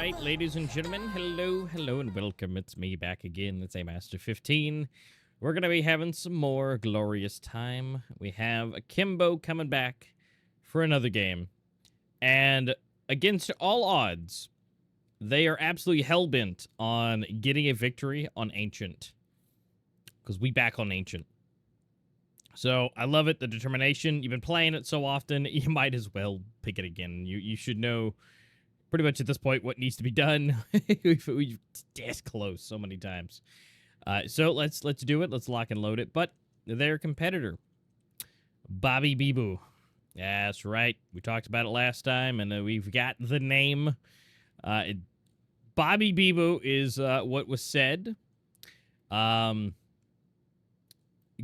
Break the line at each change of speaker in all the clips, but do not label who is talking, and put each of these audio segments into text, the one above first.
right, ladies and gentlemen, hello, and welcome. It's me back again. It's Amaster15. We're going to be having some more glorious time. We have Akimbo coming back for another game. And against all odds, they are absolutely hell-bent on getting a victory on Ancient. Because we back on Ancient. So, I love it, the determination. You've been playing it so often, you might as well pick it again. You should know pretty much at this point what needs to be done. We've this close so many times. So let's do it. Let's lock and load it. But their competitor, bubibabu. That's right. We talked about it last time, and we've got the name. Bubibabu is what was said.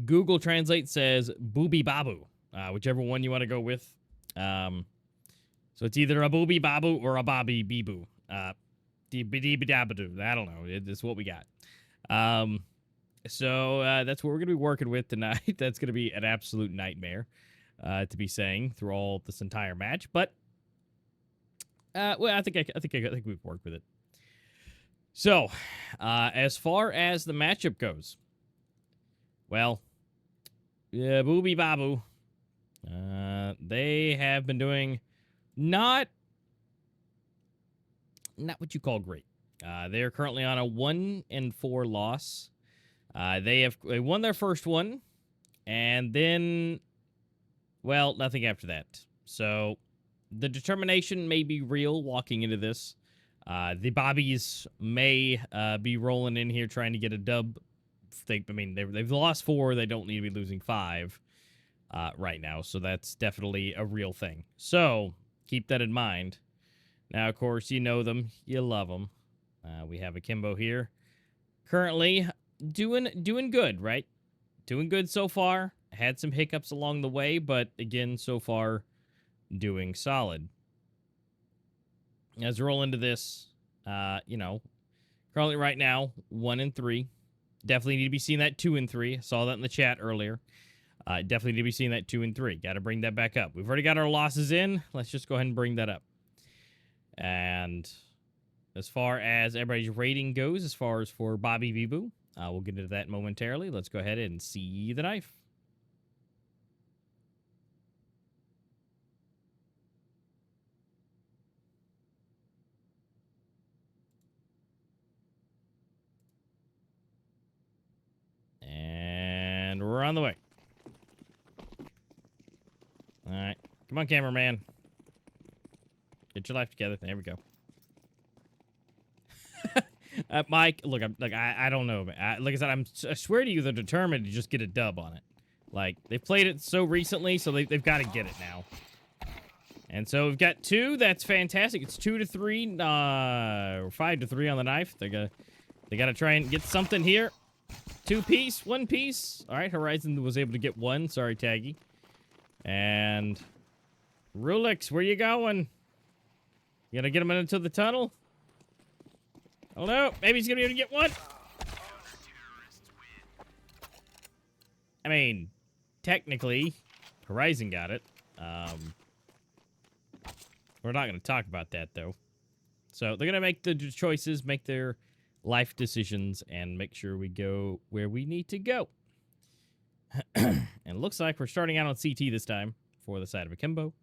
Google Translate says bubibabu, whichever one you want to go with. So it's either a bubibabu or a bubibabu. I don't know. It's what we got. So that's what we're going to be working with tonight. That's going to be an absolute nightmare to be saying through all this entire match. But well, I think we've worked with it. So as far as the matchup goes, well, yeah, bubibabu. They have been doing not what you call great. They are currently on a 1-4 loss. They won their first one, and then, well, nothing after that. So the determination may be real walking into this. The Bobbies may be rolling in here trying to get a dub. They've lost 4. They don't need to be losing 5 right now. So that's definitely a real thing. So keep that in mind. Now, of course, you know them. You love them. We have Akimbo here. Currently doing good, right? Doing good so far. Had some hiccups along the way, but again, so far, doing solid. As we roll into this, currently right now, 1-3. Definitely need to be seeing that 2-3. Saw that in the chat earlier. Definitely need to be seeing that 2-3. Got to bring that back up. We've already got our losses in. Let's just go ahead and bring that up. And as far as everybody's rating goes, as far as for bubibabu, we'll get into that momentarily. Let's go ahead and see the knife. And we're on the way. All right. Come on, cameraman. Get your life together. There we go. Mike, look, I don't know. Like I said, I swear to you, they're determined to just get a dub on it. Like, they've played it so recently, so they've got to get it now. And so we've got 2. That's fantastic. It's 2-3, or 5-3 on the knife. They got to try and get something here. 2-piece, 1-piece. All right, Horizon was able to get 1. Sorry, Taggy. And Rulix, where you going? You gonna get him into the tunnel? Oh no, maybe he's gonna be able to get 1. I mean, technically, Horizon got it. We're not gonna talk about that though. So they're gonna make the choices, make their life decisions, and make sure we go where we need to go. And it looks like we're starting out on CT this time for the side of Akimbo.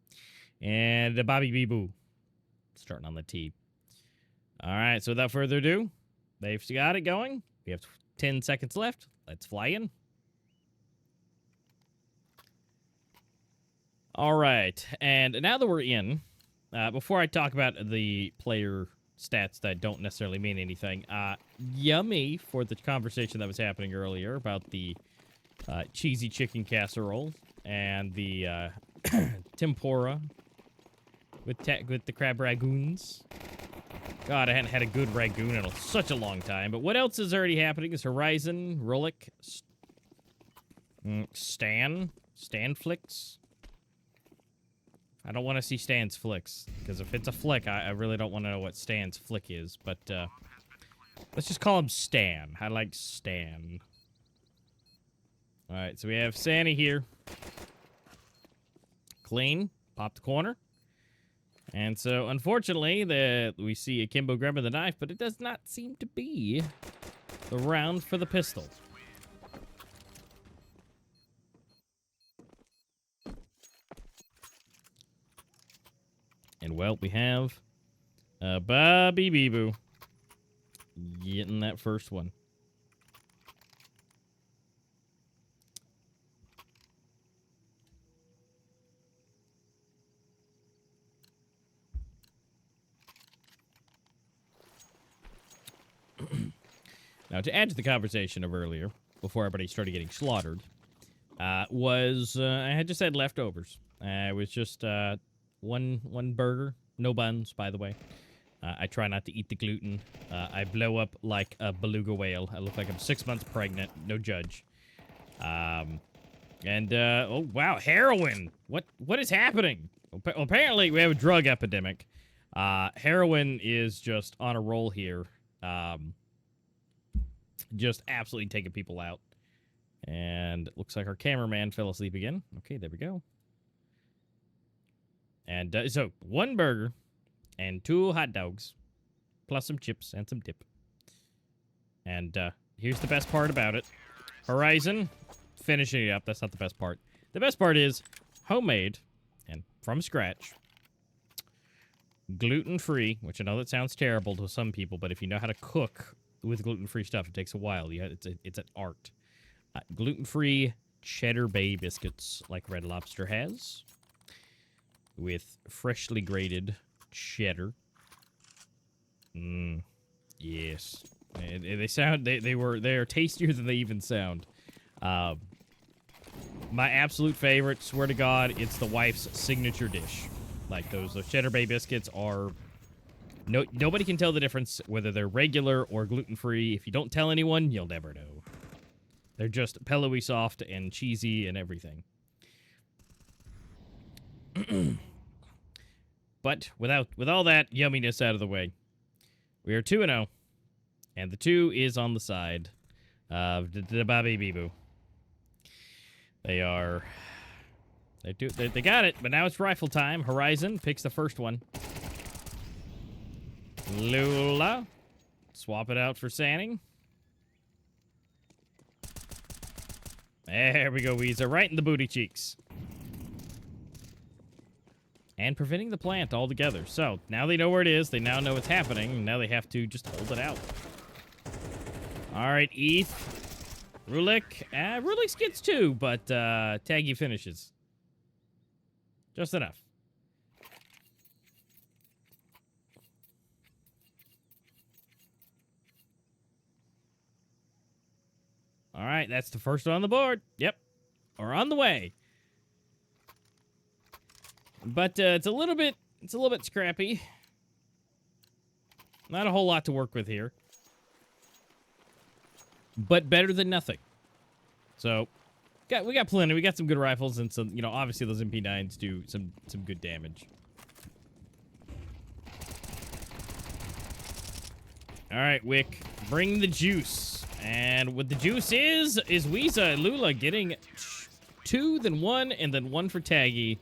And bubibabu starting on the T. All right, so without further ado, they've got it going. We have 10 seconds left. Let's fly in. All right, and now that we're in, before I talk about the player stats that don't necessarily mean anything, yummy for the conversation that was happening earlier about the cheesy chicken casserole and the tempura with the crab ragoons. God, I hadn't had a good ragoon in such a long time. But what else is already happening is Horizon, Rolik, Stan flicks. I don't want to see Stan's flicks, because if it's a flick, I really don't want to know what Stan's flick is. But let's just call him Stan. I like Stan. All right, so we have Sandy here. Clean. Pop the corner. And so, unfortunately, we see Akimbo grabbing the knife, but it does not seem to be the round for the pistol. And, well, we have bubibabu getting that first one. Now, to add to the conversation of earlier, before everybody started getting slaughtered, I had just had leftovers. It was just one burger, no buns, by the way. I try not to eat the gluten. I blow up like a beluga whale. I look like I'm 6 months pregnant. No judge. Oh wow, heroin. What is happening? Apparently, we have a drug epidemic. Heroin is just on a roll here. Just absolutely taking people out. And it looks like our cameraman fell asleep again. Okay, there we go. And so, one burger and 2 hot dogs, plus some chips and some dip. And here's the best part about it. Horizon, finishing it up. That's not the best part. The best part is homemade and from scratch. Gluten-free, which I know that sounds terrible to some people, but if you know how to cook with gluten-free stuff, it takes a while. It's an art. Gluten-free cheddar bay biscuits like Red Lobster has, with freshly grated cheddar. Yes. And they are tastier than they even sound. My absolute favorite, swear to God, it's the wife's signature dish. Like those cheddar bay biscuits are... Nobody can tell the difference whether they're regular or gluten-free. If you don't tell anyone, you'll never know. They're just pillowy soft and cheesy and everything. But with all that yumminess out of the way, we are 2-0. And the 2 is on the side of the bubibabu. They got it, but now it's rifle time. Horizon picks the first one. Lula. Swap it out for Sanning. There we go, Weezer. Right in the booty cheeks. And preventing the plant altogether. So, now they know where it is. They now know what's happening. And now they have to just hold it out. Alright, Eth. Rulik. Rulik gets 2, but Taggy finishes. Just enough. Alright, that's the first one on the board. Yep. Or on the way. But it's a little bit scrappy. Not a whole lot to work with here. But better than nothing. So, we got plenty. We got some good rifles and some, obviously those MP9s do some good damage. All right, Wick, bring the juice. And what the juice is Weeza and Lula getting 2, then 1, and then 1 for Taggy.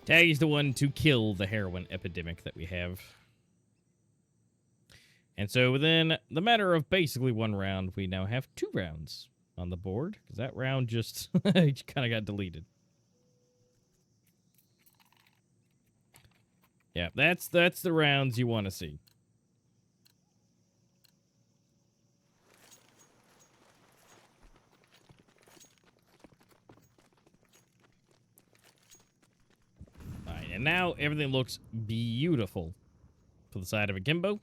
Taggy's the one to kill the heroin epidemic that we have. And so within the matter of basically 1 round, we now have 2 rounds on the board. Because that round just kind of got deleted. Yeah, that's the rounds you want to see. And now everything looks beautiful for the side of Akimbo.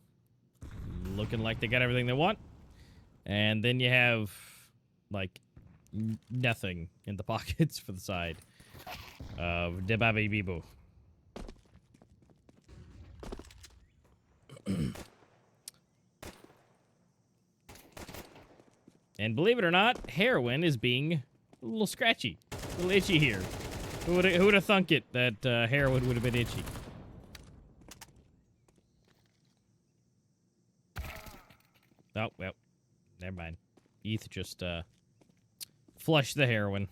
Looking like they got everything they want. And then you have, like, nothing in the pockets for the side of the bubibabu. And believe it or not, heroin is being a little scratchy, a little itchy here. Who would have thunk it that heroin would have been itchy? Oh, well, never mind. Eth just flushed the heroin.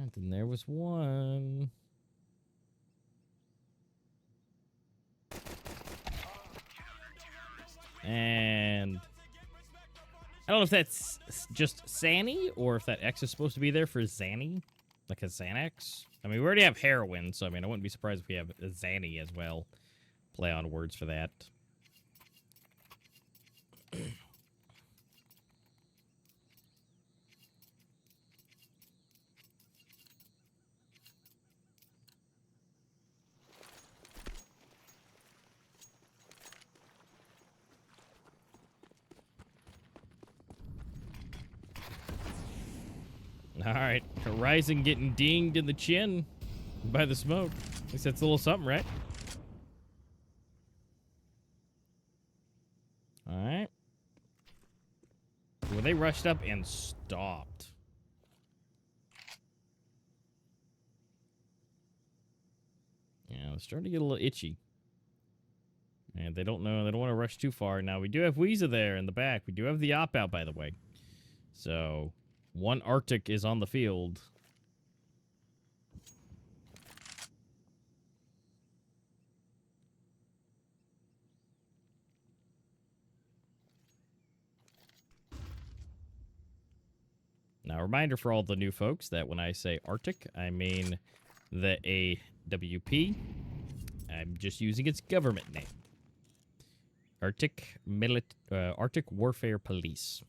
right, then there was one. And I don't know if that's just Zanny or if that X is supposed to be there for Zanny, like a Xanax. I mean, we already have heroin, so I mean, I wouldn't be surprised if we have a Zanny as well. Play on words for that. All right, Horizon getting dinged in the chin by the smoke. At least that's a little something, right? All right. Well, they rushed up and stopped. Yeah, it's starting to get a little itchy. And they don't know, they don't want to rush too far. Now, we do have Weeza there in the back. We do have the op-out, by the way. So, one Arctic is on the field. Now, a reminder for all the new folks that when I say Arctic, I mean the AWP. I'm just using its government name. Arctic Warfare Police.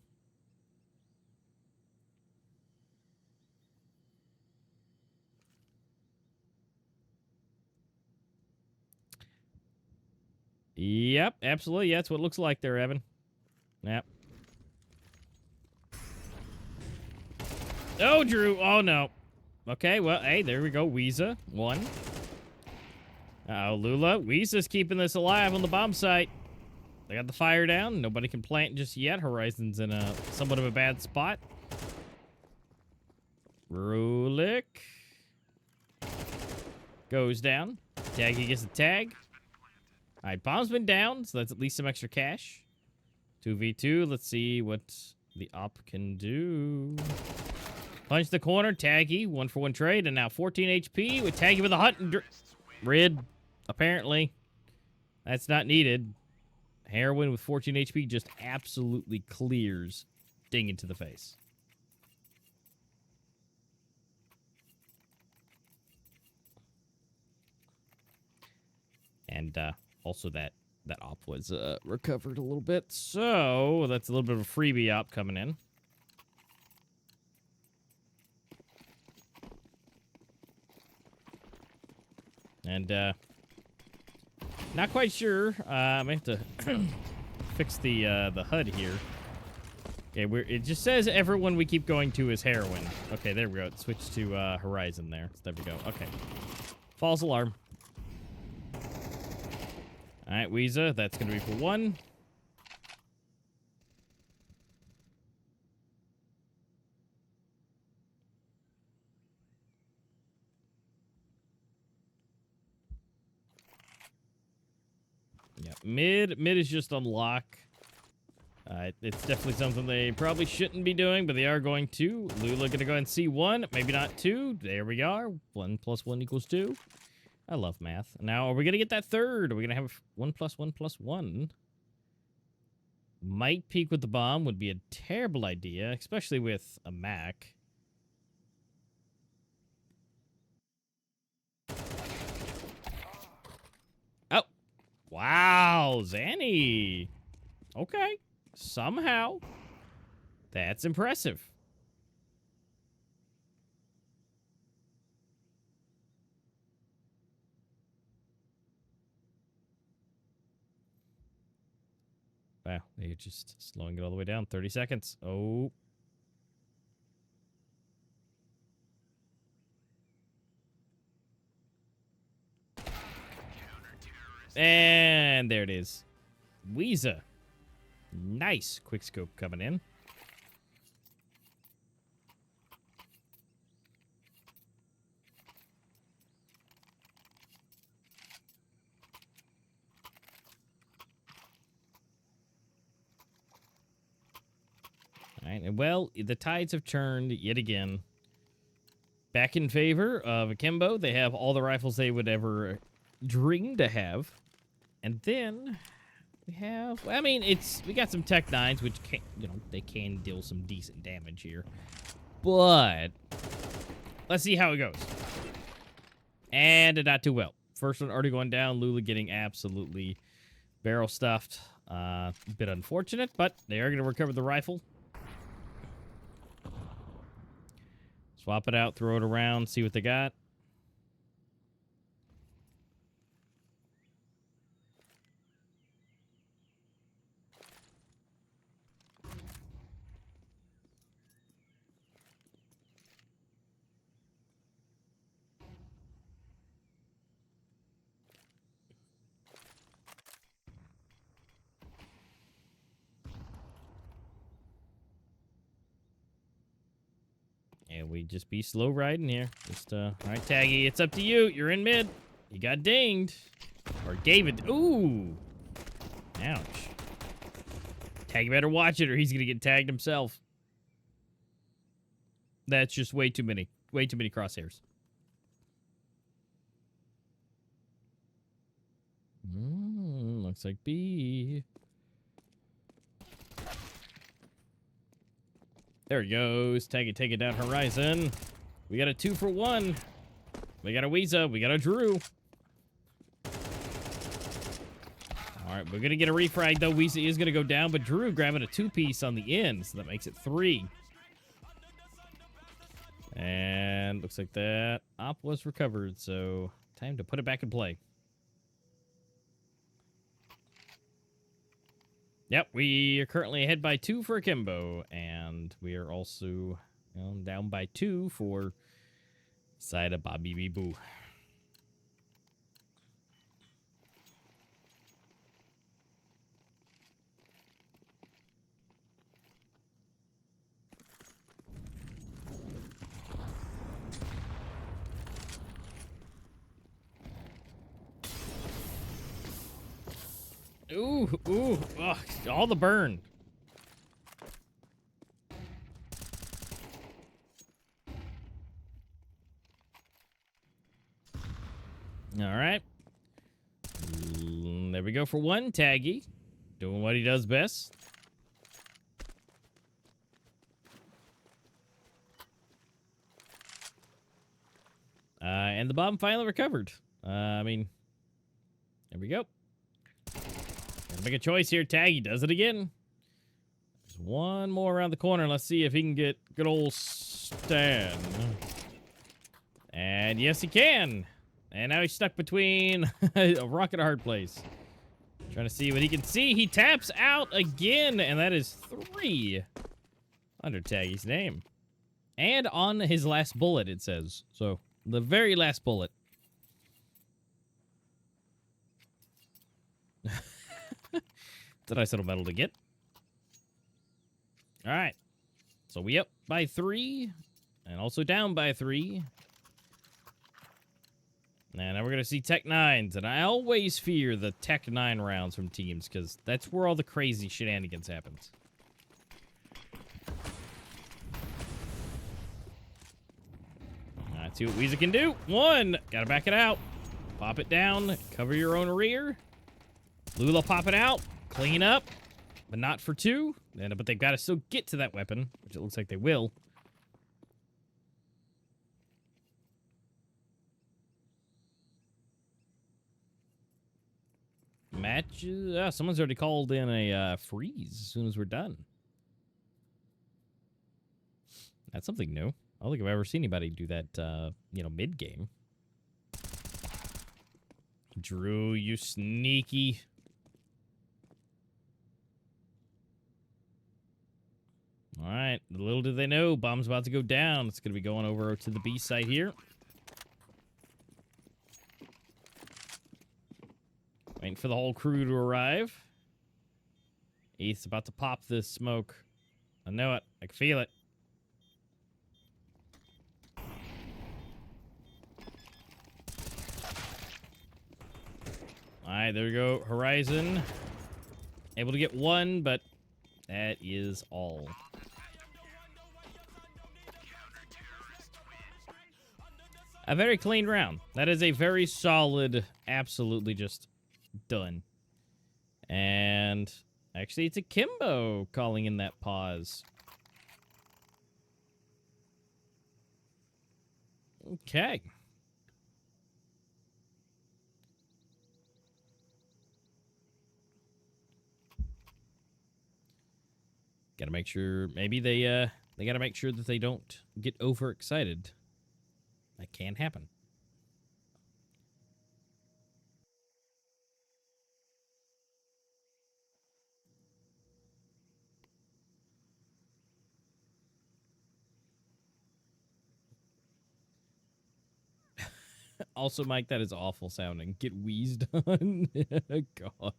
Yep, absolutely. Yeah, that's what it looks like there, Evan. Yep. Oh, Drew. Oh, no. Okay, well, hey, there we go. Weeza, one. Uh-oh, Lula. Weeza's keeping this alive on the bomb site. They got the fire down. Nobody can plant just yet. Horizon's in a somewhat of a bad spot. Rulik goes down. Taggy gets a tag. All right, bomb's been down, so that's at least some extra cash. 2v2. Let's see what the op can do. Punch the corner. Taggy, 1-for-1 trade, and now 14 HP with Taggy with a hunt and Rid. Apparently, that's not needed. Heroin with 14 HP just absolutely clears Ding into the face. And also that op was recovered a little bit. So that's a little bit of a freebie op coming in. And not quite sure. I may have to fix the HUD here. Okay, it just says everyone we keep going to is heroin. Okay, there we go. It switched to Horizon there. So there we go. Okay. False alarm. All right, Weeza, that's going to be for one. Yeah, mid is just on lock. It's definitely something they probably shouldn't be doing, but they are going to. Lula gonna go and see one, maybe not two. There we are. 1 + 1 = 2. I love math. Now, are we gonna get that third? Are we gonna have 1 + 1 + 1? Might peek with the bomb would be a terrible idea, especially with a Mac. Oh, wow, Zanny. Okay. Somehow. That's impressive. Wow, they're just slowing it all the way down. 30 seconds. Oh. And there it is. Weeza. Nice quick scope coming in. All right, and well, the tides have turned yet again. back in favor of Akimbo. They have all the rifles they would ever dream to have. And then we have, well, I mean, we got some Tech 9s, which can, they can deal some decent damage here. But let's see how it goes. And not too well. First one already going down. Lula getting absolutely barrel stuffed. A bit unfortunate, but they are going to recover the rifle. Swap it out, throw it around, see what they got. And we just be slow riding here. Just, all right, Taggy, it's up to you. You're in mid. You got dinged. Or gave it. Ooh. Ouch. Taggy better watch it or he's going to get tagged himself. That's just way too many. Way too many crosshairs. Looks like B. There he goes. Take it down horizon. We got a 2-for-1. We got a Weeza. We got a Drew. All right, we're going to get a refrag, though. Weeza is going to go down, but Drew grabbing a 2-piece on the end, so that makes it 3. And looks like that op was recovered, so time to put it back in play. Yep, we are currently ahead by 2 for Akimbo, and we are also down by 2 for side of bubibabu. Ooh, ugh, all the burn. All right. There we go for 1. Taggy. Doing what he does best. And the bomb finally recovered. I mean, there we go. Gotta make a choice here. Taggy does it again. There's one more around the corner. Let's see if he can get good old Stan. And yes, he can. And now he's stuck between a rock and a hard place. Trying to see what he can see. He taps out again, and that is 3 under Taggy's name. And on his last bullet, it says. So, the very last bullet. It's a nice little medal to get. All right. So we up by 3. And also down by 3. And now we're going to see Tech 9s. And I always fear the Tech 9 rounds from teams, because that's where all the crazy shenanigans happens. Let's see what Weeza can do. 1. Gotta back it out. Pop it down. Cover your own rear. Lula pop it out. Clean up. But not for 2. But they've got to still get to that weapon, which it looks like they will. Match. Someone's already called in a freeze as soon as we're done. That's something new. I don't think I've ever seen anybody do that, mid-game. Drew, you sneaky. All right. Little do they know, bomb's about to go down. It's going to be going over to the B site here. Waiting for the whole crew to arrive. He's about to pop this smoke. I know it. I can feel it. All right, there we go. Horizon. Able to get 1, but that is all. A very clean round. That is a very solid, absolutely just done. And actually, it's Akimbo calling in that pause. Okay. Gotta make sure, maybe they gotta make sure that they don't get overexcited. That can happen. Also, Mike, that is awful sounding. Get wheezed on. God.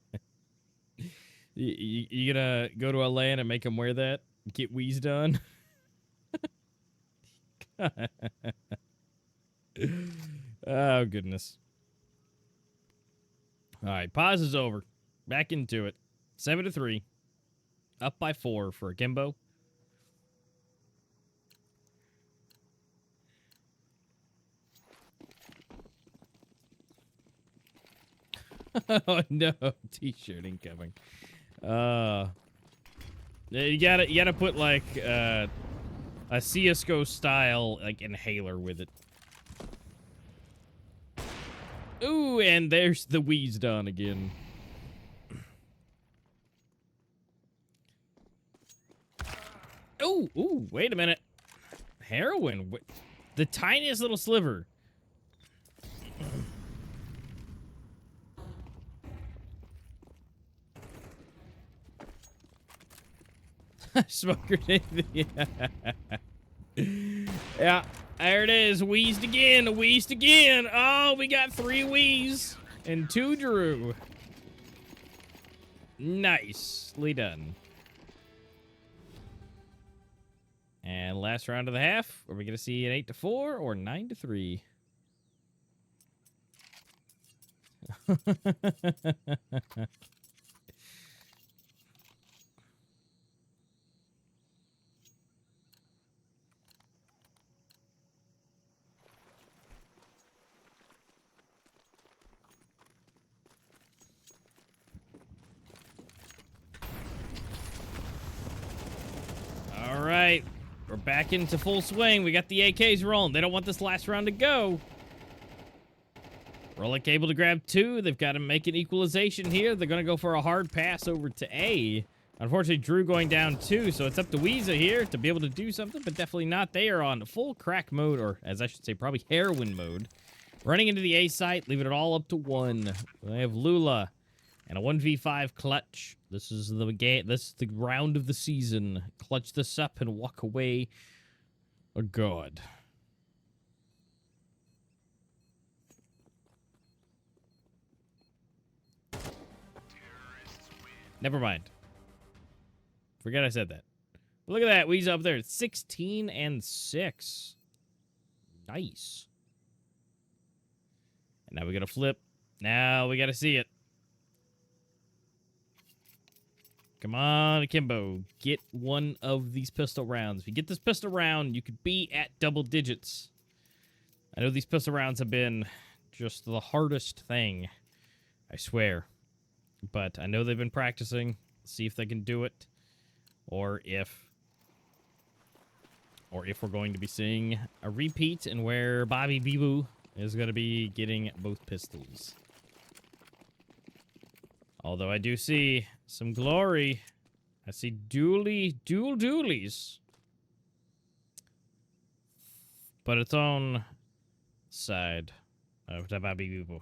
You gonna go to a land and make them wear that? Get wheezed on? Oh, goodness. All right, pause is over. Back into it. 7-3. Up by 4 for Akimbo. Oh no, t-shirt incoming. You gotta put like a CS:GO style like inhaler with it. Ooh, and there's the wheeze done again. Ooh, wait a minute. Heroin, the tiniest little sliver. Smoke grenade. Yeah, there it is. Wheezed again. Wheezed again. Oh, we got 3 wheeze and 2 Drew. Nicely done. And last round of the half. Are we going to see an 8-4 or 9-3? All right. We're back into full swing. We got the AKs rolling. They don't want this last round to go. Rollick able to grab 2. They've got to make an equalization here. They're going to go for a hard pass over to A. Unfortunately, Drew going down 2, so it's up to Weezer here to be able to do something, but definitely not. They are on full crack mode, or as I should say, probably heroin mode. Running into the A site, leaving it all up to 1. They have Lula and a 1v5 clutch. This is the game. This is the round of the season. Clutch this up and walk away. Oh, God. Never mind. Forget I said that. Look at that. We's up there at 16-6. Nice. And now we got to flip. Now we got to see it. Come on, Akimbo. Get one of these pistol rounds. If you get this pistol round, you could be at double digits. I know these pistol rounds have been just the hardest thing. I swear. But I know they've been practicing. See if they can do it. Or if we're going to be seeing a repeat and where bubibabu is going to be getting both pistols. Although I do see some glory. I see dual dualies. But its own side of the bubibabu.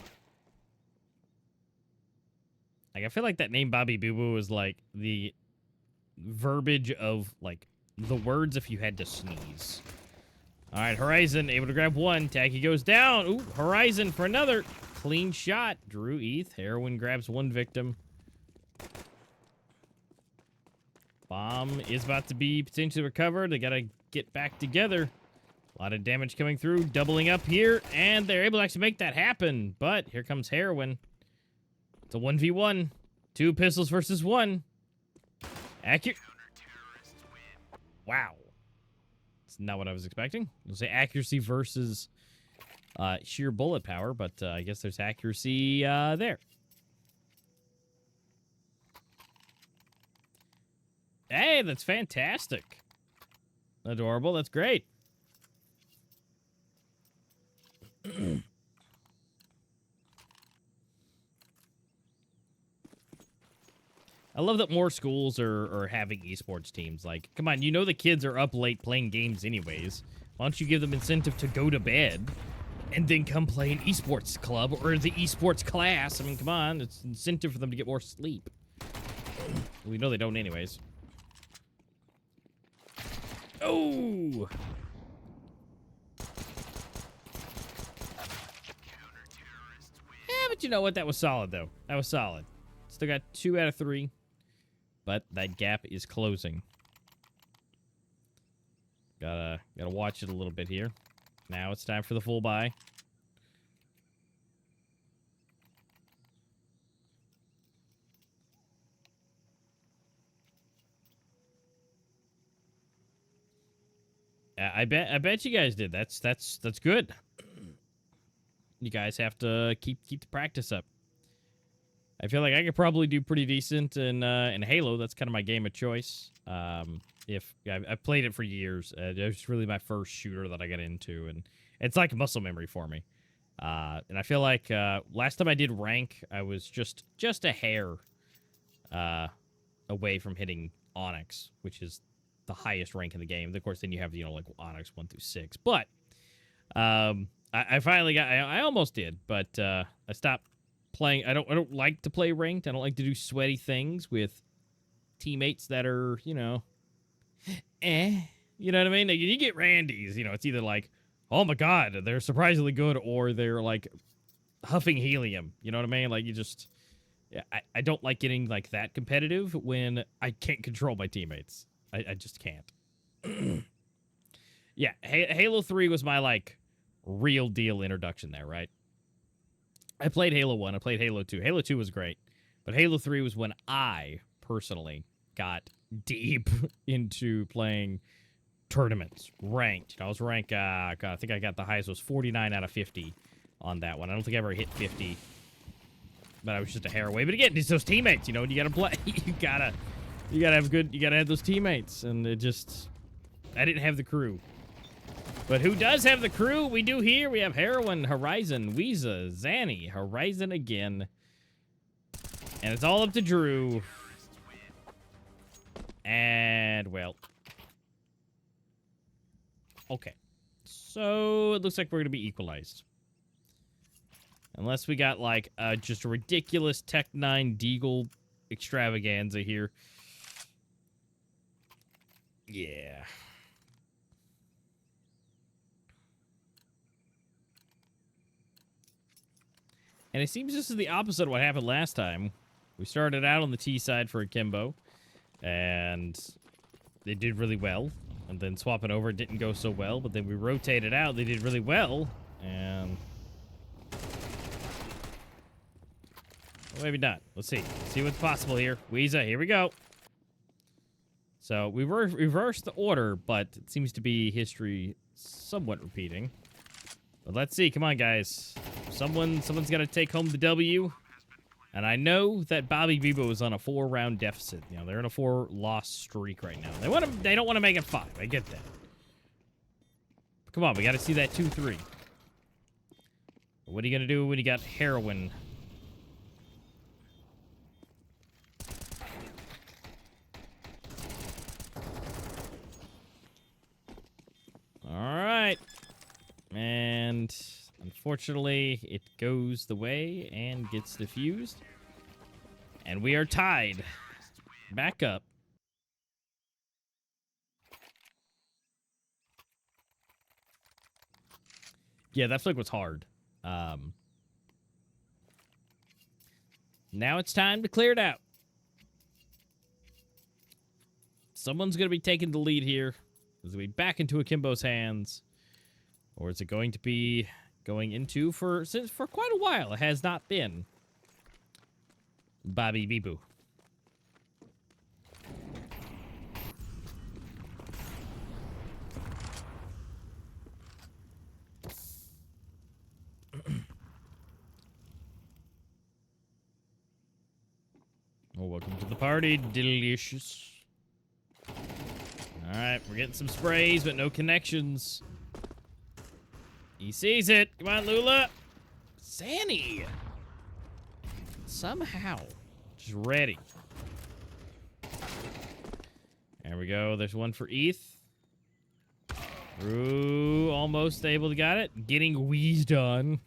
Like, I feel like that name bubibabu is like the verbiage of like the words if you had to sneeze. All right, Horizon able to grab 1. Tacky goes down. Ooh, Horizon for another clean shot. Drew ETH. Heroin grabs 1 victim. Bomb is about to be potentially recovered. They got to get back together. A lot of damage coming through. Doubling up here. And they're able to actually make that happen. But here comes Heroin. It's a 1v1. 2 pistols versus 1. Accurate. Wow. It's not what I was expecting. I'll say accuracy versus sheer bullet power, but I guess there's accuracy there. Hey, that's fantastic. Adorable. That's great. I love that more schools are having esports teams. Like, come on, you know the kids are up late playing games anyways. Why don't you give them incentive to go to bed and then come play an esports club or the esports class? I mean, come on, it's incentive for them to get more sleep. We know they don't anyways. Oh! Yeah, but you know what? That was solid, though. That was solid. Still got 2 out of 3. But that gap is closing. Gotta watch it a little bit here. Now it's time for the full buy. I bet you guys did. That's good. You guys have to keep the practice up. I feel like I could probably do pretty decent in Halo. That's kind of my game of choice. I've played it for years. It was really my first shooter that I got into, and it's like muscle memory for me. And I feel like last time I did rank, I was just a hair away from hitting Onyx, which is the highest rank in the game. Of course, then you have like Onyx 1 through 6. But I finally got. I almost did, but I stopped playing. I don't like to play ranked. I don't like to do sweaty things with teammates that are, you know, you know what I mean? Like, you get Randy's, you know, it's either like, oh my god, they're surprisingly good, or they're like huffing helium. You know what I mean? Like, you just, yeah, I don't like getting like that competitive when I can't control my teammates. I just can't. Yeah, Halo 3 was my like real deal introduction there, right? I played Halo 1, I played Halo 2. Halo 2 was great, but Halo 3 was when I personally got deep into playing tournaments, ranked. You know, I was ranked, God, I think I got the highest was 49 out of 50 on that one. I don't think I ever hit 50, but I was just a hair away. But again, it's those teammates, you know, you gotta play. you gotta have those teammates, and it just, I didn't have the crew. But who does have the crew? We do here. We have Heroin, Horizon, Weeza, Zanny, Horizon again. And it's all up to Drew. And, well. Okay. So, it looks like we're going to be equalized. Unless we got, like, just a ridiculous Tech 9 Deagle extravaganza here. Yeah. And it seems this is the opposite of what happened last time. We started out on the T side for Akimbo, and they did really well. And then swapping over didn't go so well, but then we rotated out. They did really well, and well, maybe not. Let's see. See what's possible here. Weeza, here we go. So we reversed the order, but it seems to be history somewhat repeating. But let's see. Come on, guys. Someone's got to take home the W. And I know that bubibabu is on a 4-round deficit. You know, they're in a 4-loss streak right now. They don't want to make it 5. I get that. But come on, we got to see that 2-3. What are you going to do when you got Heroin? All right. And unfortunately, it goes the way and gets defused. And we are tied. Back up. Yeah, that flick was hard. Now it's time to clear it out. Someone's going to be taking the lead here. Is it back into Akimbo's hands? Or is it going to be going into for quite a while? It has not been bubibabu. Well, welcome to the party. Delicious. All right, we're getting some sprays, but no connections. He sees it. Come on, Lula. Zanny. Somehow. Just ready. There we go. There's one for ETH. Ooh, almost able to got it. Getting wheezed on.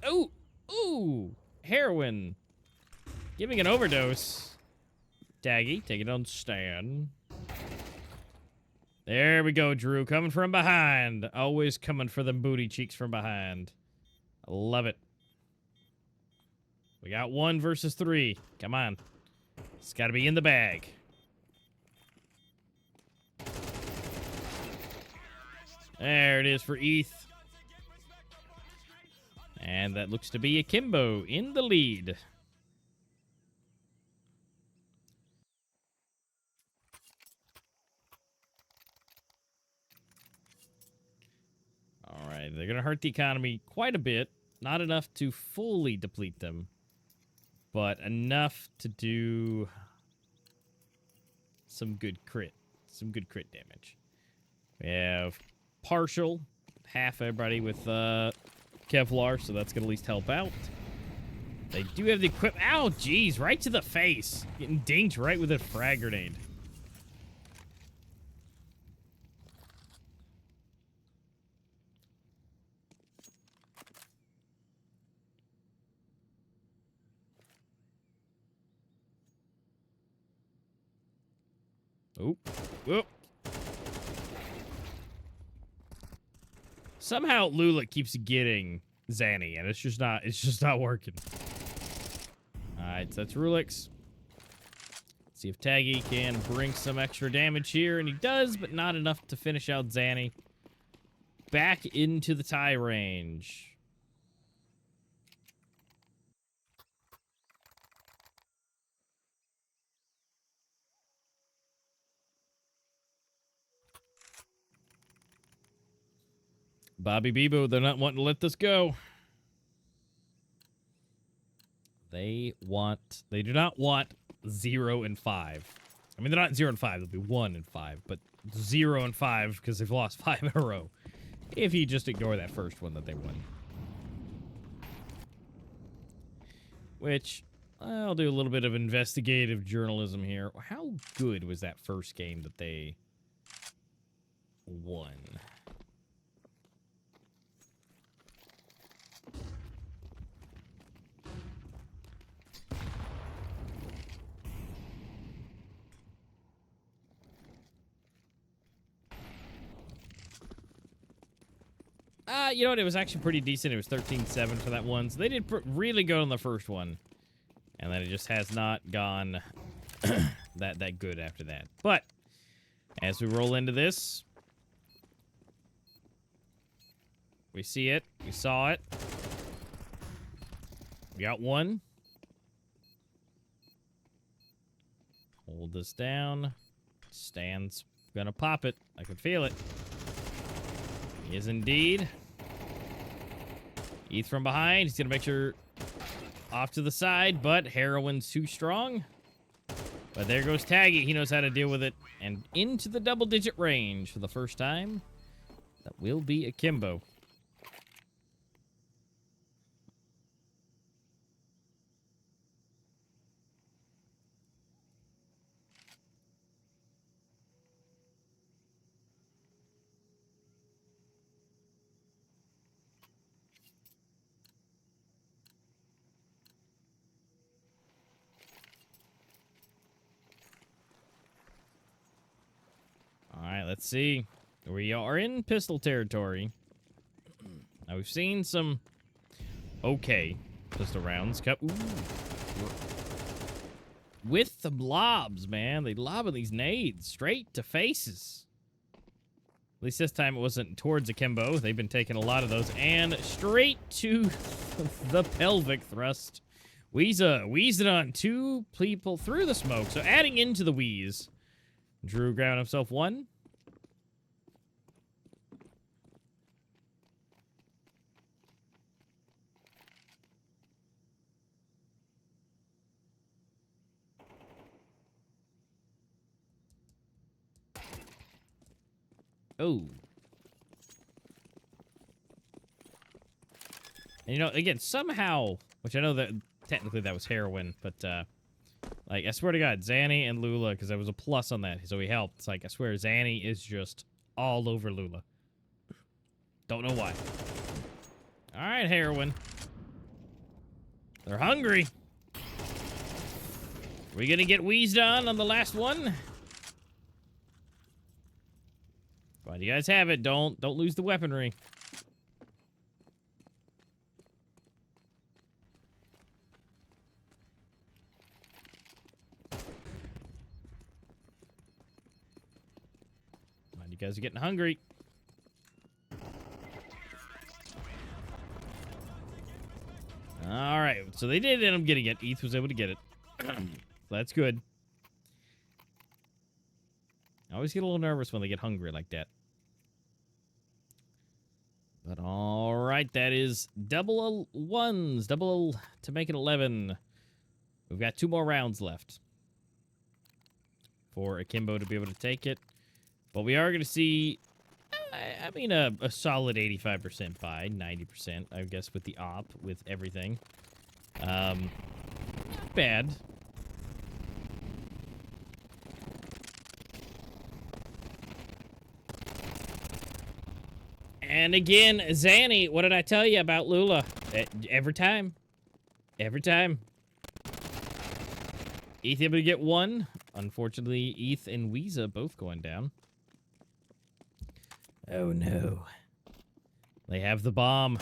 Ooh, ooh, heroin. Giving an overdose. Taggy, take it on stand. There we go, Drew. Coming from behind. Always coming for them booty cheeks from behind. I love it. We got 1 versus 3. Come on. It's got to be in the bag. There it is for ETH. And that looks to be Akimbo in the lead. All right, they're going to hurt the economy quite a bit. Not enough to fully deplete them, but enough to do some good crit damage. We have partial, half everybody with Kevlar, so that's going to at least help out. They do have the equipment. Ow, geez, right to the face. Getting dinked right with a frag grenade. Oop. Whoop. Somehow Lula keeps getting Zanny, and it's just not working. Alright, so that's Rulix. Let's see if Taggy can bring some extra damage here, and he does, but not enough to finish out Zanny. Back into the tie range. bubibabu, they're not wanting to let this go. They do not want 0 and 5. I mean, they're not 0 and 5, they'll be 1 and 5, but 0 and 5 because they've lost 5 in a row. If you just ignore that first one that they won. Which, I'll do a little bit of investigative journalism here. How good was that first game that they won? You know what? It was actually pretty decent. It was 13-7 for that one. So they did really good on the first one. And then it just has not gone that good after that. But as we roll into this, we see it. We saw it. We got one. Hold this down. Stan's gonna pop it. I can feel it. He is indeed. ETH from behind. He's going to make sure off to the side, but heroin's too strong. But there goes Taggy. He knows how to deal with it. And into the double-digit range for the first time. That will be Akimbo. Alright, let's see. We are in pistol territory. Now, we've seen some okay pistol rounds. Ooh. With the lobs, man. They lobbing these nades straight to faces. At least this time it wasn't towards Akimbo. They've been taking a lot of those. And straight to the pelvic thrust. Weeza wheezed on 2 people through the smoke. So adding into the wheeze. Drew ground himself 1. Oh. And, you know, again, somehow, which I know that technically that was heroin, but, like, I swear to God, Zanny and Lula, because there was a plus on that, so he helped. It's like, I swear, Zanny is just all over Lula. Don't know why. All right, heroin. They're hungry. We gonna get wheezed on the last one? But you guys have it. Don't lose the weaponry. Come on, you guys are getting hungry. All right, so they did end up getting it. Eth was able to get it. That's good. I always get a little nervous when they get hungry like that. But all right, that is double ones. Double to make it 11. We've got 2 more rounds left for Akimbo to be able to take it. But we are going to see, I mean, a solid 85% buy, 90%, I guess, with the op, with everything. Not bad. And again, Zanny, what did I tell you about Lula? Every time. Every time. Eth able to get 1. Unfortunately, Eth and Weeza both going down. Oh, no. They have the bomb.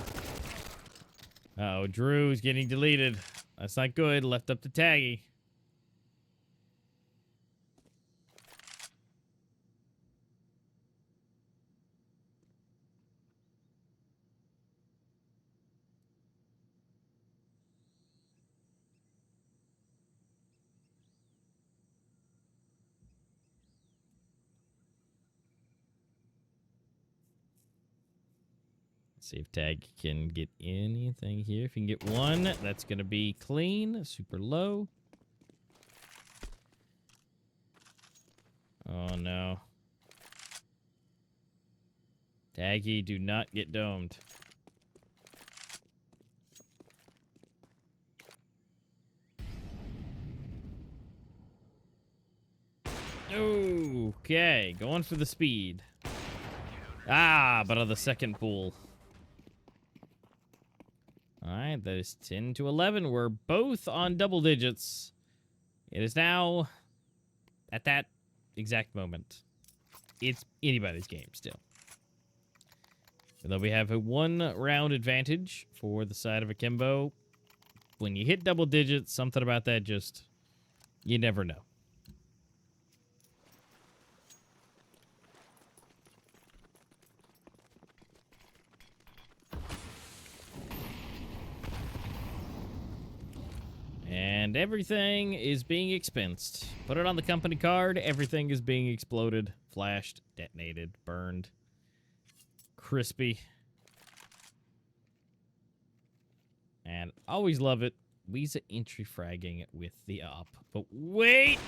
Uh-oh, Drew's getting deleted. That's not good. Left up to Taggy. See if Tag can get anything here. If he can get 1, that's going to be clean. Super low. Oh, no. Taggy, do not get domed. Okay, going for the speed. Ah, but on the second pool. Alright, that is 10 to 11. We're both on double digits. It is now, at that exact moment, it's anybody's game still. Although we have a 1-round advantage for the side of Akimbo. When you hit double digits, something about that just, you never know. And everything is being expensed. Put it on the company card. Everything is being exploded, flashed, detonated, burned. Crispy. And always love it. Weeza entry fragging with the op. But wait!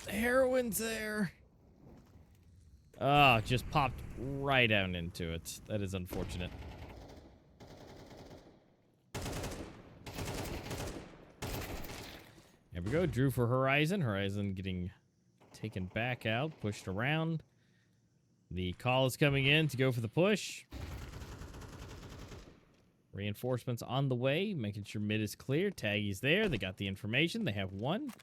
The heroin's there. Oh, just popped right down into it. That is unfortunate. There we go. Drew for Horizon. Horizon getting taken back out, pushed around. The call is coming in to go for the push. Reinforcements on the way, making sure mid is clear. Taggy's there. They got the information. They have 1.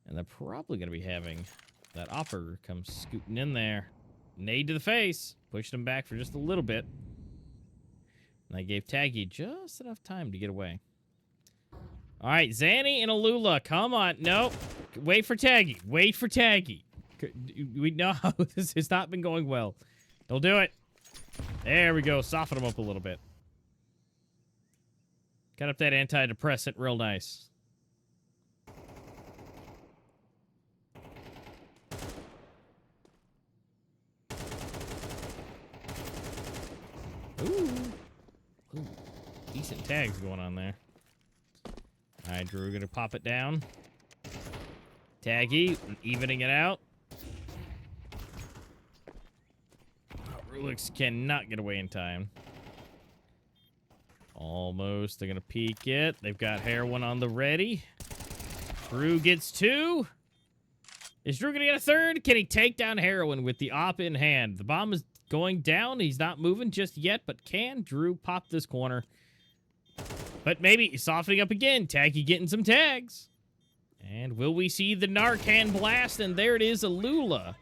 And they're probably going to be having that opper come scooting in there. Nade to the face. Pushed him back for just a little bit. And I gave Taggy just enough time to get away. All right, Zanny and Alula, come on. Nope. Wait for Taggy. Wait for Taggy. We know this has not been going well. Don't do it. There we go. Soften him up a little bit. Got up that antidepressant real nice. Ooh. Ooh. Decent tags going on there. All right, Drew, gonna pop it down. Taggy, evening it out. Rulix cannot get away in time. Almost. They're going to peek it. They've got heroin on the ready. Drew gets 2. Is Drew going to get a 3rd? Can he take down heroin with the op in hand? The bomb is going down. He's not moving just yet, but can Drew pop this corner? But maybe softening up again. Taggy getting some tags. And will we see the Narcan blast? And there it is, Alula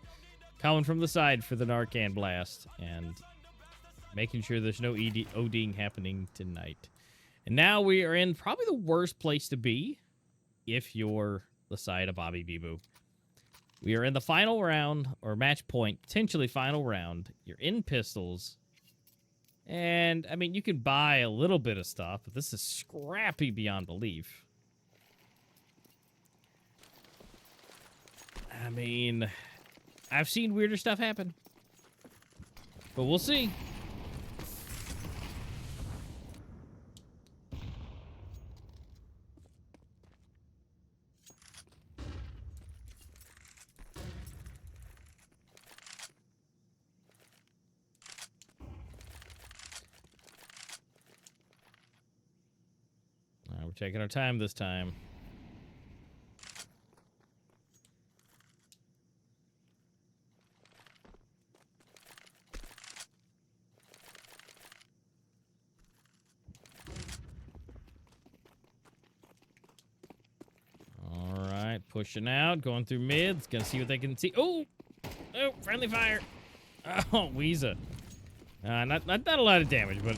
coming from the side for the Narcan blast. And making sure there's no ODing happening tonight. And now we are in probably the worst place to be if you're the side of bubibabu. We are in the final round, or match point, potentially final round. You're in pistols. And, I mean, you can buy a little bit of stuff, but this is scrappy beyond belief. I mean, I've seen weirder stuff happen. But we'll see. We're taking our time this time. All right, pushing out, going through mids, gonna see what they can see. Oh, friendly fire. Oh, Weeza. Not a lot of damage, but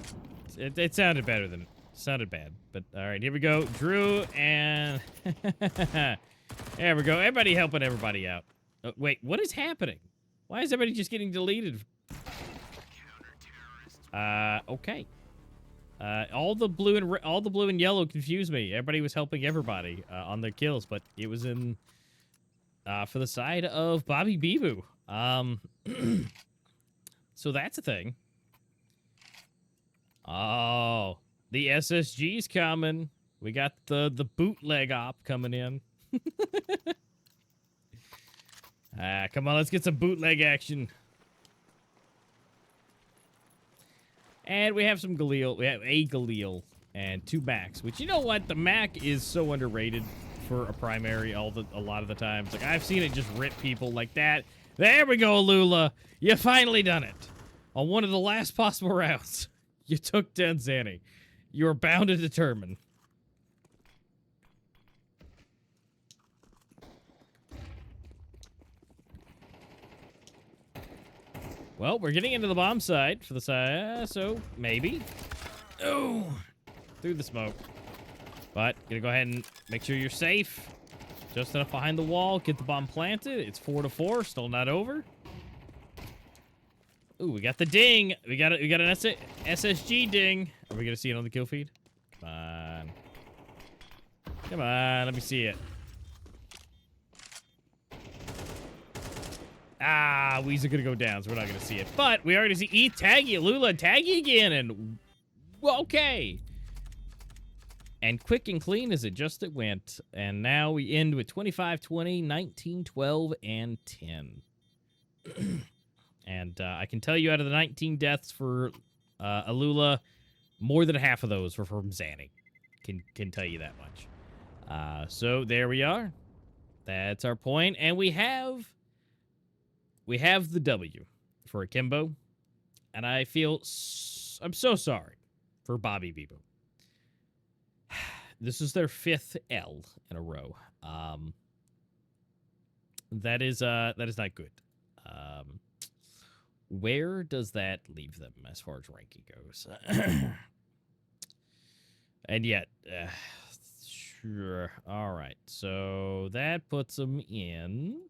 it sounded better than. Sounded bad, but all right, here we go. Drew, and there we go. Everybody helping everybody out. Oh, wait, what is happening? Why is everybody just getting deleted? Okay. All the blue and yellow confused me. Everybody was helping everybody on their kills, but it was in for the side of bubibabu. So that's a thing. Oh. The SSG's coming. We got the bootleg op coming in. Come on, let's get some bootleg action. And we have some Galil. We have a Galil and 2 Macs, which, you know what? The Mac is so underrated for a primary a lot of the times. Like, I've seen it just rip people like that. There we go, Lula. You finally done it. On one of the last possible rounds, you took Tanzani. You're bound to determine. Well, we're getting into the bomb side for the side, so maybe. Oh, through the smoke. But gonna go ahead and make sure you're safe. Just enough behind the wall. Get the bomb planted. It's 4-4. Still not over. Ooh, we got the ding. We got an SSG ding. Are we gonna see it on the kill feed? Come on. Come on, let me see it. Ah, Weezer gonna go down, so we're not gonna see it. But we already see Taggy, Lula, Taggy again, and okay. And quick and clean as it went. And now we end with 25-20, 19-12, and 10. And I can tell you out of the 19 deaths for Alula, more than half of those were from Zanny. Can tell you that much. So there we are. That's our point. And we have the W for Akimbo. And I feel I'm so sorry for bubibabu. This is their 5th L in a row. That is not good. Where does that leave them as far as ranking goes? And yet, sure. All right. So that puts them in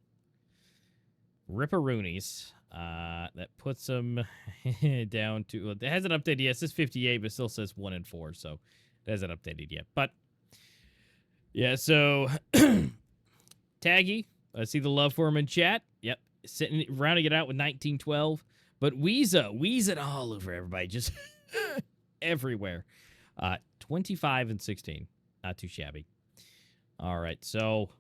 Ripperoonies. That puts them down to... Well, it hasn't updated yet. It says 58, but it still says 1 and 4. So it hasn't updated yet. But, yeah, so... Taggy. I see the love for him in chat. Yep. Rounding it out with 19-12. But Weeza it all over everybody. Just everywhere. 25 and 16. Not too shabby. All right, so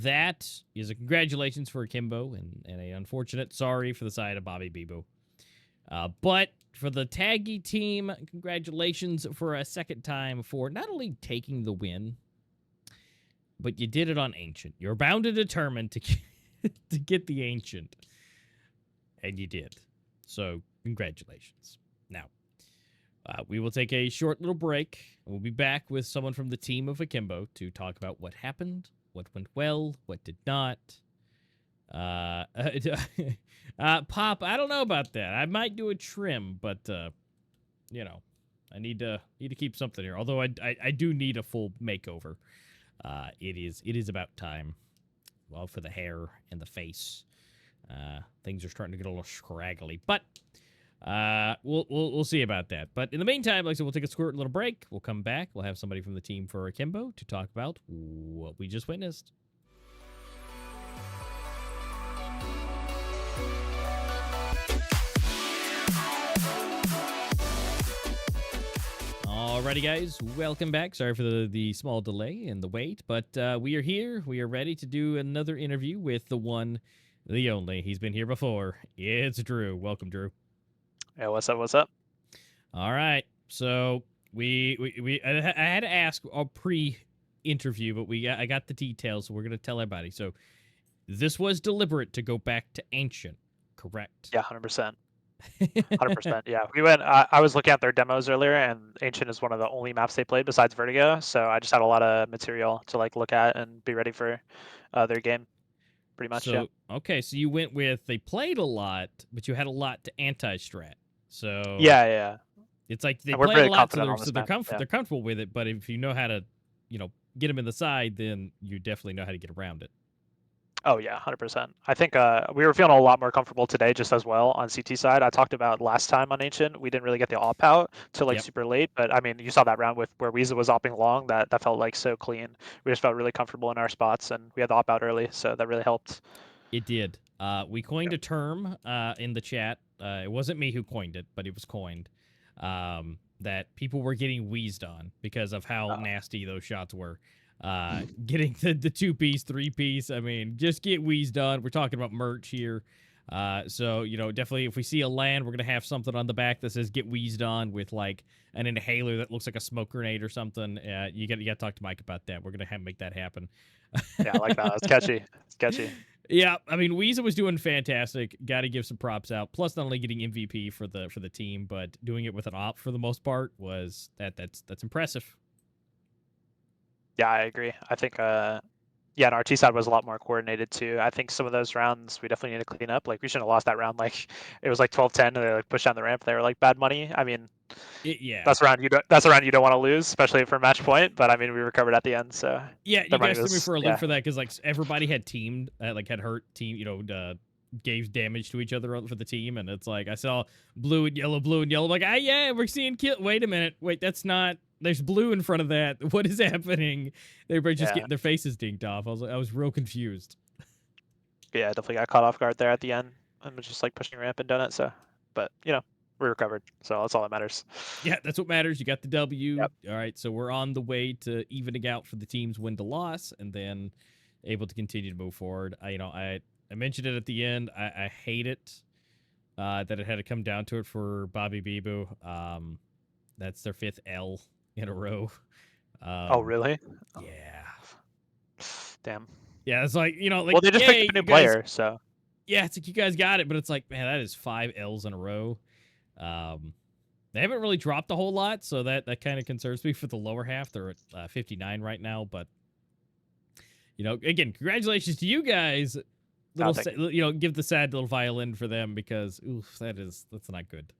that is a congratulations for Akimbo and a unfortunate sorry for the side of bubibabu. But for the Taggy team, congratulations for a second time for not only taking the win, but you did it on Ancient. You're bound and determined to to get the Ancient. And you did. So, congratulations. Now, we will take a short little break. We'll be back with someone from the team of Akimbo to talk about what happened, what went well, what did not. Pop, I don't know about that. I might do a trim, but you know, I need to keep something here. Although I do need a full makeover. It is about time. Well, for the hair and the face. Things are starting to get a little scraggly, but we'll see about that. But in the meantime, like I said, we'll take a short little break. We'll come back. We'll have somebody from the team for Akimbo to talk about what we just witnessed. Alrighty, guys, welcome back. Sorry for the small delay and the wait, but we are here. We are ready to do another interview with the one, the only. He's been here before. It's Drew. Welcome, Drew.
Yeah, what's up? What's up?
All right. So I had to ask a pre-interview, but I got the details, so we're gonna tell everybody. So this was deliberate to go back to Ancient, correct?
Yeah, 100%. 100%. Yeah, we went. I was looking at their demos earlier, and Ancient is one of the only maps they played besides Vertigo. So I just had a lot of material to like look at and be ready for their game. Pretty much.
So okay, so you went with they played a lot, but you had a lot to anti-strat. So
Yeah.
it's like they
And we're
played
very
a lot,
confident on this
they're
map. Yeah.
they're comfortable with it. But if you know how to, get them in the side, then you definitely know how to get around it.
Oh yeah, 100%. I think we were feeling a lot more comfortable today, just as well on CT side. I talked about last time on Ancient, we didn't really get the op out till like
Yep.
super late, but I mean, you saw that round with where Weezer was opping long. That felt like so clean. We just felt really comfortable in our spots, and we had the op out early, so that really helped.
It did. We coined a term in the chat. It wasn't me who coined it, but it was coined. That people were getting wheezed on because of how nasty those shots were. Getting the 2-piece, 3-piece. I mean, just get wheezed on. We're talking about merch here. So, definitely if we see a land, we're going to have something on the back that says get wheezed on with like an inhaler that looks like a smoke grenade or something. You got to talk to Mike about that. We're going to make that happen.
Yeah, I like that. It's catchy. It's catchy.
Yeah, I mean, Weezer was doing fantastic. Got to give some props out. Plus, not only getting MVP for the team, but doing it with an op for the most part was that's impressive.
Yeah, I agree. I think and our T side was a lot more coordinated too. I think some of those rounds we definitely need to clean up. Like we shouldn't have lost that round. Like it was like 12-10 and they like pushed down the ramp. They were like bad money. I mean,
Yeah,
that's a round you don't want to lose, especially for match point. But I mean, we recovered at the end, so
yeah. You guys threw me for a loop
yeah.
for that because like everybody had teamed, like had hurt team, gave damage to each other for the team, and it's like I saw blue and yellow. I'm like, yeah, we're seeing kill. Wait a minute, wait, that's not. There's blue in front of that. What is happening? Everybody just getting their faces dinked off. I was real confused.
Yeah, definitely got caught off guard there at the end. I was just like pushing ramp and done it. So, but we recovered, so that's all that matters.
Yeah, that's what matters. You got the W.
Yep.
All right, so we're on the way to evening out for the team's win to loss, and then able to continue to move forward. I mentioned it at the end. I hate it that it had to come down to it for bubibabu. That's their 5th L in a row.
Oh really?
Yeah.
Damn.
Yeah, it's like
Well, they just picked a new player, so.
Yeah, it's like you guys got it, but it's like, man, that is 5 L's in a row. They haven't really dropped a whole lot, so that kind of concerns me for the lower half. They're at 59 right now, but again, congratulations to you guys. Give the sad little violin for them because that's not good.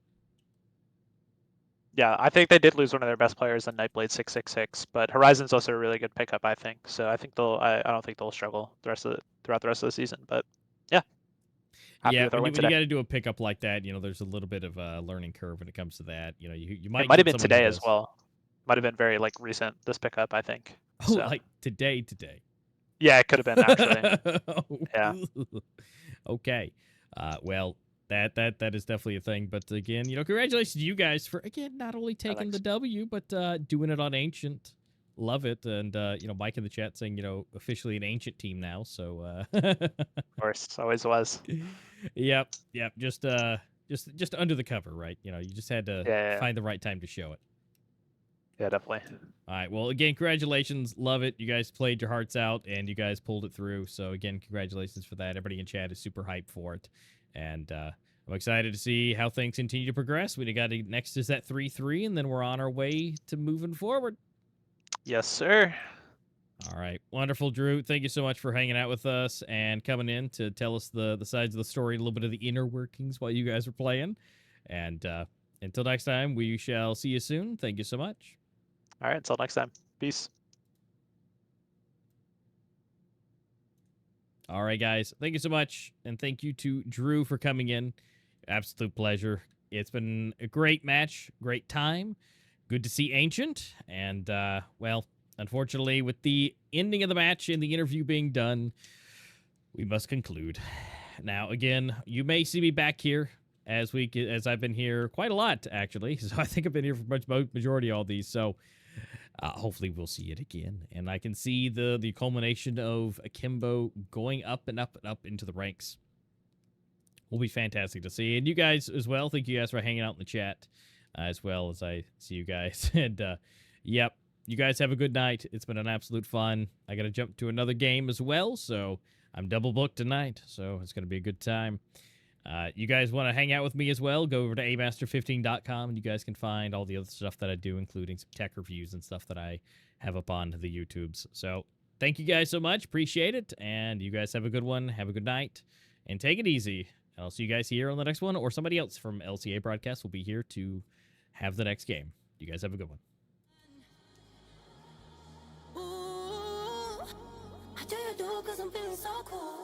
Yeah, I think they did lose one of their best players in Nightblade 666, but Horizon's also a really good pickup, I think. So I think I don't think they'll struggle throughout the rest of the season. But yeah, happy with our win
when you
today.
got to do a pickup like that, there's a little bit of a learning curve when it comes to that. You might.
It might have been today as well. Might have been very like recent this pickup, I think.
Oh, so. Like today.
Yeah, it could have been actually. Yeah.
Okay. Well, that is definitely a thing. But again, congratulations to you guys for not only taking the W, but doing it on Ancient. Love it. And Mike in the chat saying, officially an Ancient team now. So
of course, always was.
Yep. Just just under the cover, right? You know, you just had to
Yeah.
find the right time to show it.
Yeah, definitely.
All right. Well, again, congratulations. Love it. You guys played your hearts out and you guys pulled it through. So, again, congratulations for that. Everybody in chat is super hyped for it. And I'm excited to see how things continue to progress. We got next is that 3-3, and then we're on our way to moving forward.
Yes, sir.
All right. Wonderful, Drew. Thank you so much for hanging out with us and coming in to tell us the sides of the story, a little bit of the inner workings while you guys were playing. And until next time, we shall see you soon. Thank you so much.
All right, until next time. Peace.
All right, guys. Thank you so much. And thank you to Drew for coming in. Absolute pleasure. It's been a great match, great time. Good to see Ancient. And, well, unfortunately, with the ending of the match and the interview being done, we must conclude. Now, again, you may see me back here as I've been here quite a lot, actually. So I think I've been here for majority of all these. So hopefully we'll see it again, and I can see the culmination of Akimbo going up and up and up into the ranks. Will be fantastic to see, and you guys as well. Thank you guys for hanging out in the chat, as well as I see you guys. And yep, you guys have a good night. It's been an absolute fun. I got to jump to another game as well, so I'm double booked tonight. So it's gonna be a good time. You guys want to hang out with me as well, go over to Amaster15.com and you guys can find all the other stuff that I do, including some tech reviews and stuff that I have up on the YouTubes. So thank you guys so much. Appreciate it. And you guys have a good one. Have a good night. And take it easy. And I'll see you guys here on the next one, or somebody else from LCA Broadcast will be here to have the next game. You guys have a good one. Ooh, I do you do 'cause I'm feeling so cool.